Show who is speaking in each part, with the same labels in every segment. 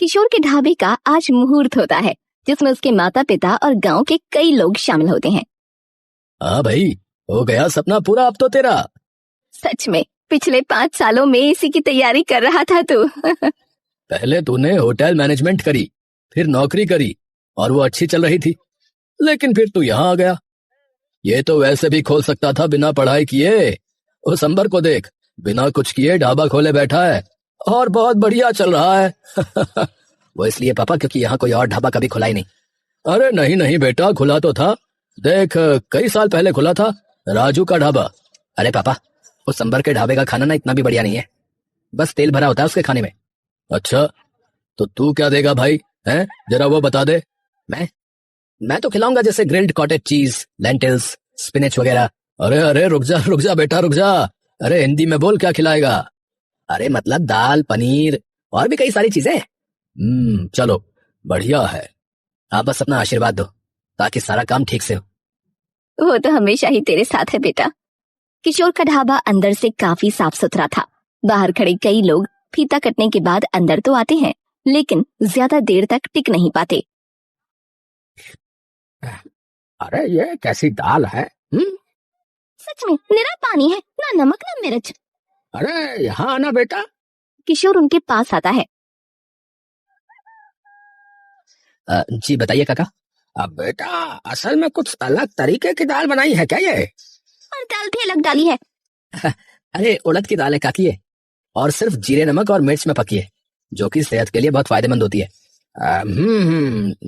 Speaker 1: किशोर के ढाबे का आज मुहूर्त होता है, जिसमें उसके माता पिता और गांव के कई लोग शामिल होते हैं।
Speaker 2: हाँ भाई, हो गया सपना पूरा अब तो तेरा।
Speaker 1: सच में पिछले 5 सालों में इसी की तैयारी कर रहा था तू।
Speaker 2: पहले तूने होटल मैनेजमेंट करी, फिर नौकरी करी और वो अच्छी चल रही थी, लेकिन फिर तू यहाँ आ गया। ये तो वैसे भी खोल सकता था बिना पढ़ाई किए। उस अंबर को देख, बिना कुछ किए ढाबा खोले बैठा है और बहुत बढ़िया चल रहा है।
Speaker 3: वो इसलिए पापा क्योंकि यहाँ कोई और ढाबा कभी खुला ही नहीं।
Speaker 2: अरे नहीं नहीं बेटा, खुला तो था। देख, कई साल पहले खुला था राजू का ढाबा।
Speaker 3: अरे पापा, उस अंबर के ढाबे का खाना ना इतना भी बढ़िया नहीं है, बस तेल भरा होता है उसके खाने में।
Speaker 2: अच्छा, तो तू क्या देगा भाई, हैं? जरा वो बता दे।
Speaker 3: मैं तो खिलाऊंगा जैसे grilled cottage cheese, lentils, spinach वगैरह।
Speaker 2: अरे अरे रुक जा बेटा रुक जा। अरे हिंदी में बोल, क्या खिलाएगा?
Speaker 3: अरे मतलब दाल, पनीर और भी कई सारी चीजें।
Speaker 2: चलो बढ़िया है।
Speaker 3: आप बस अपना आशीर्वाद दो ताकि सारा काम ठीक से हो।
Speaker 1: वो तो हमेशा ही तेरे साथ है बेटा। किशोर का ढाबा अंदर से काफी साफ सुथरा था। बाहर खड़े कई लोग फीता कटने के बाद अंदर तो आते हैं, लेकिन ज्यादा देर तक टिक नहीं पाते।
Speaker 3: अरे ये कैसी दाल है?
Speaker 1: सच में निरा पानी है, ना नमक ना मिर्च।
Speaker 3: अरे यहाँ आना बेटा।
Speaker 1: किशोर उनके पास आता है।
Speaker 3: जी बताइए काका। अब बेटा, असल में कुछ अलग तरीके की दाल बनाई है क्या ये?
Speaker 1: और दाल भी अलग डाली है।
Speaker 3: अरे उड़द की दाल है काकी ये, और सिर्फ जीरे नमक और मिर्च में पकी है, जो कि सेहत के लिए बहुत फायदेमंद होती है।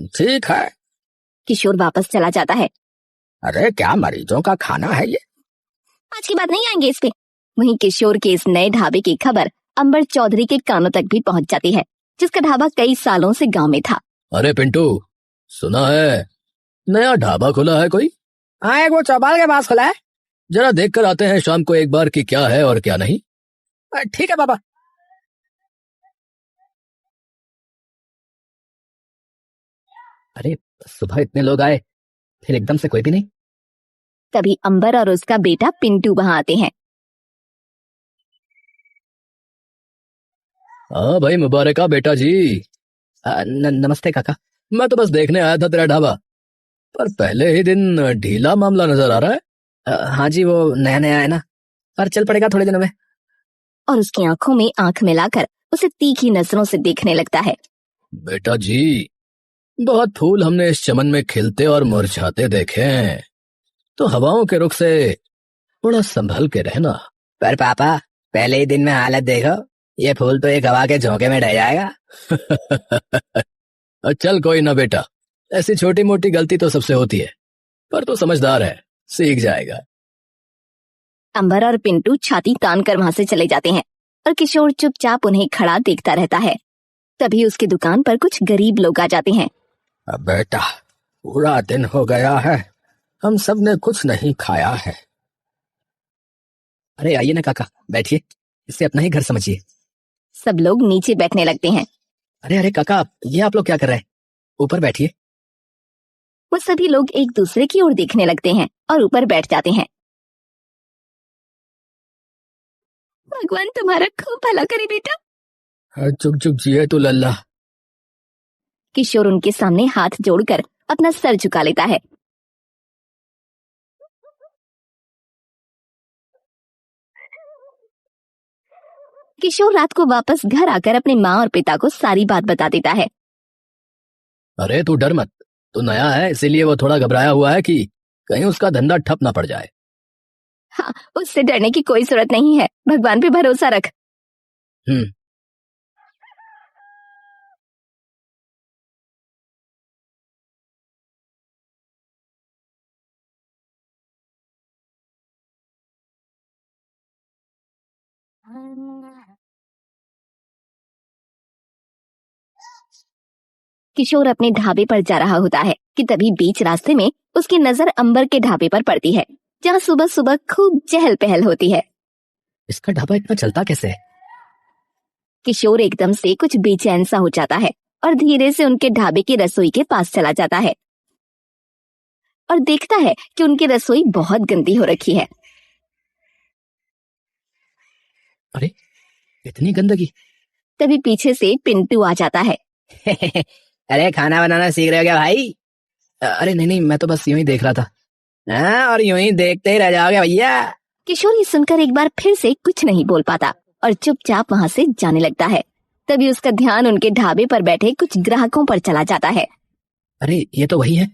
Speaker 3: ठीक है।
Speaker 1: किशोर वापस चला जाता है।
Speaker 3: अरे क्या मरीजों का खाना है ये?
Speaker 1: आज की बात नहीं आएंगे इस पे। वहीं किशोर के इस नए ढाबे की खबर अंबर चौधरी के कानों तक भी पहुंच जाती है, जिसका ढाबा कई सालों से गांव में था।
Speaker 2: अरे पिंटू, सुना है नया ढाबा खुला है कोई?
Speaker 3: हाँ, एक वो चौपाल के पास खुला है।
Speaker 2: जरा देख कर आते हैं शाम को एक बार कि क्या है और क्या नहीं।
Speaker 3: ठीक है पापा। अरे सुबह इतने लोग आए, फिर एकदम से कोई भी नहीं।
Speaker 1: तभी अंबर और उसका बेटा पिंटू वहां आते हैं।
Speaker 2: हाँ भाई, मुबारक बेटा जी।
Speaker 3: नमस्ते काका।
Speaker 2: मैं तो बस देखने आया था तेरा ढाबा, पर पहले ही दिन ढीला मामला नजर आ रहा है।
Speaker 3: हाँ जी, वो नया नया है ना, पर चल पड़ेगा थोड़े दिनों में।
Speaker 1: और उसकी आंखों में आंख मिलाकर उसे तीखी नजरों से देखने लगता है।
Speaker 2: बेटा जी, बहुत फूल हमने इस चमन में खिलते और मुरझाते देखे हैं, तो हवाओं के रुख से थोड़ा संभल के रहना।
Speaker 3: पर पापा, पहले ही दिन में हालत देखो, ये फूल तो एक हवा के झोंके में ढह जाएगा।
Speaker 2: चल कोई ना बेटा, ऐसी छोटी मोटी गलती तो सबसे होती है, पर तू समझदार है, सीख जाएगा।
Speaker 1: अंबर और पिंटू छाती तान कर वहां से चले जाते हैं और किशोर चुपचाप उन्हें खड़ा देखता रहता है। तभी उसकी दुकान पर कुछ गरीब लोग आ जाते हैं।
Speaker 3: अब बेटा, पूरा दिन हो गया है, हम सब ने कुछ नहीं खाया है। अरे आइए ना काका, बैठिए, इसे अपना ही घर समझिए।
Speaker 1: सब लोग नीचे बैठने लगते हैं।
Speaker 3: अरे अरे काका, ये आप लोग क्या कर रहे हैं? ऊपर बैठिए।
Speaker 1: वो सभी लोग एक दूसरे की ओर देखने लगते हैं और ऊपर बैठ जाते हैं। भगवान तुम्हारा खूब भला करे बेटा।
Speaker 2: चुप चुप जिए तू लल्ला।
Speaker 1: किशोर उनके सामने हाथ जोड़कर अपना सर झुका लेता है। किशोर रात को वापस घर आकर अपने माँ और पिता को सारी बात बता देता है।
Speaker 2: अरे तू डर मत, तू नया है इसीलिए वो थोड़ा घबराया हुआ है कि कहीं उसका धंधा ठप ना पड़ जाए।
Speaker 1: हाँ, उससे डरने की कोई जरूरत नहीं है, भगवान पे भरोसा रख। किशोर अपने ढाबे पर जा रहा होता है कि तभी बीच रास्ते में उसकी नजर अंबर के ढाबे पर पड़ती है, जहाँ सुबह सुबह खूब चहल पहल होती है।
Speaker 3: इसका ढाबा इतना चलता कैसे है?
Speaker 1: किशोर एकदम से कुछ बेचैन सा हो जाता है और धीरे से उनके ढाबे की रसोई के पास चला जाता है और देखता है कि उनकी रसोई बहुत गंदी हो रखी है।
Speaker 3: अरे इतनी गंदगी!
Speaker 1: तभी पीछे से पिंटू आ जाता है।
Speaker 3: अरे खाना बनाना सीख रहे हो क्या भाई? अरे नहीं नहीं, मैं तो बस यूं ही देख रहा था। हाँ, और यूं ही देखते ही रह जाओगे भैया।
Speaker 1: किशोर ये सुनकर एक बार फिर से कुछ नहीं बोल पाता और चुपचाप वहाँ से जाने लगता है। तभी उसका ध्यान उनके ढाबे पर बैठे कुछ ग्राहकों पर चला जाता है।
Speaker 3: अरे ये तो वही है